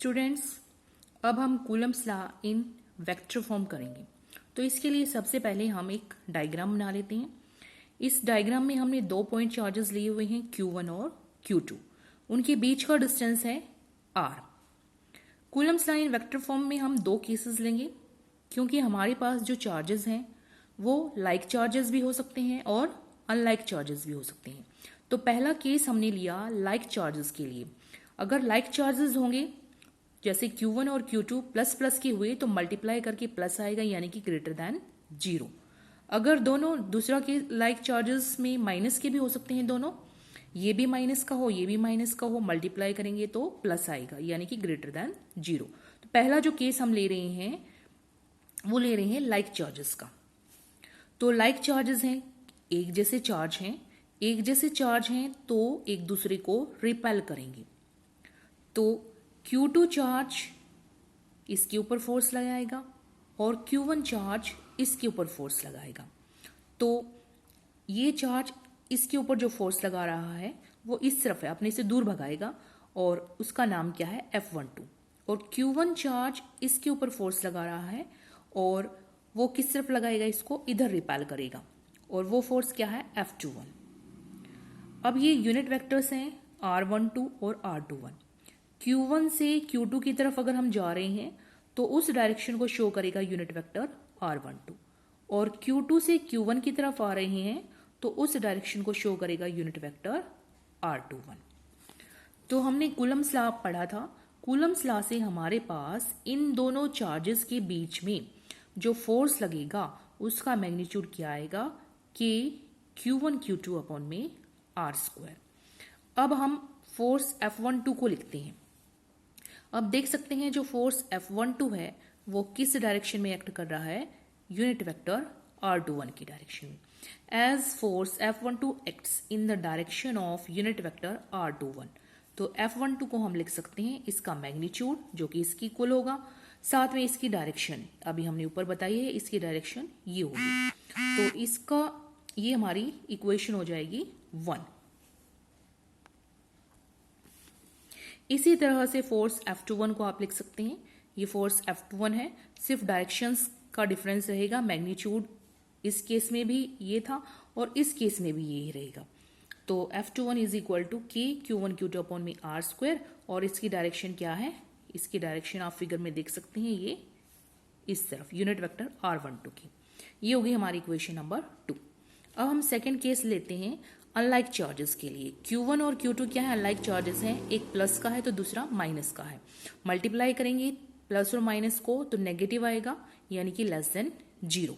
Students, अब हम Coulomb's law in vector form करेंगे। तो इसके लिए सबसे पहले हम एक डायग्राम बना लेते हैं। इस डायग्राम में हमने 2 पॉइंट चार्जेस लिए हुए हैं Q1 और Q2। उनके बीच का डिस्टेंस है R। Coulomb's law in vector form में हम 2 केसेस लेंगे, क्योंकि हमारे पास जो चार्जेस हैं वो लाइक चार्जेस भी हो सकते हैं और अनलाइक चार्जेस भी हो सकते हैं। तो पहला केस हमने लिया लाइक चार्जेस के लिए। अगर लाइक चार्जेस होंगे जैसे Q1 और Q2 प्लस प्लस के हुए तो मल्टीप्लाई करके प्लस आएगा, यानी कि ग्रेटर देन 0। अगर दोनों दूसरा के लाइक चार्जेस में माइनस के भी हो सकते हैं, दोनों ये भी माइनस का हो ये भी माइनस का हो, मल्टीप्लाई करेंगे तो प्लस आएगा, यानी कि ग्रेटर देन 0। तो पहला जो केस हम ले रहे हैं वो ले रहे हैं लाइक चार्जेस का। तो लाइक चार्जेस हैं, एक जैसे चार्ज हैं, एक जैसे चार्ज हैं तो एक दूसरे को रिपेल करेंगे। तो Q2 चार्ज इसके ऊपर फोर्स लगाएगा और Q1 चार्ज इसके ऊपर फोर्स लगाएगा। तो ये चार्ज इसके ऊपर जो फोर्स लगा रहा है वो इस तरफ है, अपने से दूर भगाएगा और उसका नाम क्या है F12। और Q1 चार्ज इसके ऊपर फोर्स लगा रहा है और वो किस तरफ लगाएगा, इसको इधर रिपेल करेगा और वो फोर्स क्या है F21। अब ये यूनिट वेक्टर्स हैं R12 और R21। Q1 से Q2 की तरफ अगर हम जा रहे हैं तो उस डायरेक्शन को शो करेगा यूनिट वेक्टर R12, और Q2 से Q1 की तरफ आ रहे हैं तो उस डायरेक्शन को शो करेगा यूनिट वेक्टर R21। तो हमने कूलम्स लॉ पढ़ा था। कूलम्स लॉ से हमारे पास इन दोनों चार्जेस के बीच में जो फोर्स लगेगा उसका मैग्नीट्यूड क्या आएगा, K Q1 Q2 अपॉन में R²। अब हम फोर्स F12 को लिखते हैं। अब देख सकते हैं जो फोर्स F12 है वो किस डायरेक्शन में एक्ट कर रहा है, यूनिट वेक्टर R21 की डायरेक्शन में। As force F12 acts in the direction of unit vector R21, तो F12 को हम लिख सकते हैं इसका मैग्नीट्यूड जो कि इसकी इक्वल होगा, साथ में इसकी डायरेक्शन अभी हमने ऊपर बताई है, इसकी डायरेक्शन ये होगी। तो इसका ये हमारी इक्वेशन हो जाएगी 1। इसी तरह से फोर्स F21 को आप लिख सकते हैं। ये फोर्स F21 है, सिर्फ डायरेक्शंस का डिफरेंस रहेगा। मैग्नीट्यूड इस केस में भी ये था और इस केस में भी यही रहेगा। तो F21 is equal to K Q1 Q2 upon में R², और इसकी डायरेक्शन क्या है, इसकी डायरेक्शन आप फिगर में देख सकते हैं, ये इस तरफ यूनिट वेक्टर R12 की। ये होगी हमारी इक्वेशन नंबर 2। अब हम सेकेंड केस लेते हैं अनलाइक चार्जेस के लिए। Q1 और Q2 क्या है, अनलाइक चार्जेस हैं। एक प्लस का है तो दूसरा माइनस का है। मल्टीप्लाई करेंगे प्लस और माइनस को तो नेगेटिव आएगा, यानी कि लेस देन 0।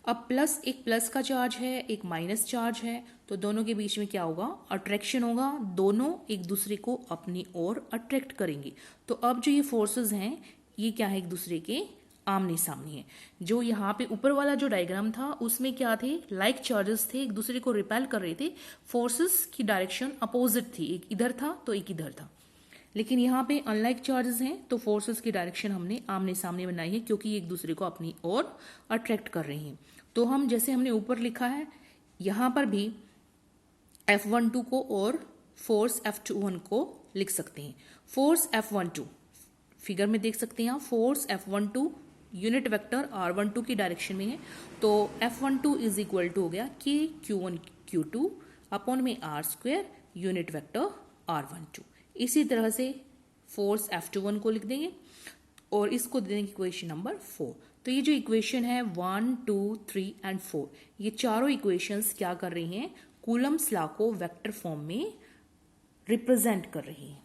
अब प्लस, एक प्लस का चार्ज है एक माइनस चार्ज है, तो दोनों के बीच में क्या होगा, अट्रैक्शन होगा। दोनों एक दूसरे को अपनी ओर अट्रैक्ट करेंगे। तो अब जो ये फोर्सेस हैं ये क्या है, एक दूसरे के आमने सामने है। जो यहाँ पे ऊपर वाला जो डायग्राम था उसमें क्या थे, लाइक चार्जेस थे, एक दूसरे को रिपेल कर रहे थे। फोर्सेस की डायरेक्शन अपोजिट थी, एक इधर था तो एक इधर था। लेकिन यहाँ पे अनलाइक चार्जेस हैं तो फोर्सेस की डायरेक्शन हमने आमने सामने बनाई है, क्योंकि एक दूसरे को अपनी ओर अट्रैक्ट कर रहे हैं। तो हम जैसे हमने ऊपर लिखा है यहाँ पर भी F12 को और फोर्स F21 को लिख सकते हैं। फोर्स F12 फिगर में देख सकते हैं आप, force F12 unit vector R12 की डायरेक्शन में है, तो F12 इज इक्वल टू हो गया K Q1 Q2 अपॉन में R² यूनिट वेक्टर R12। इसी तरह से फोर्स F21 को लिख देंगे और इसको दे देंगे इक्वेशन नंबर 4। तो ये जो इक्वेशन है 1, 2, 3 एंड 4, ये चारों इक्वेशंस क्या कर रही हैं, कूलम्स लॉ को वेक्टर फॉर्म में रिप्रेजेंट कर रही हैं।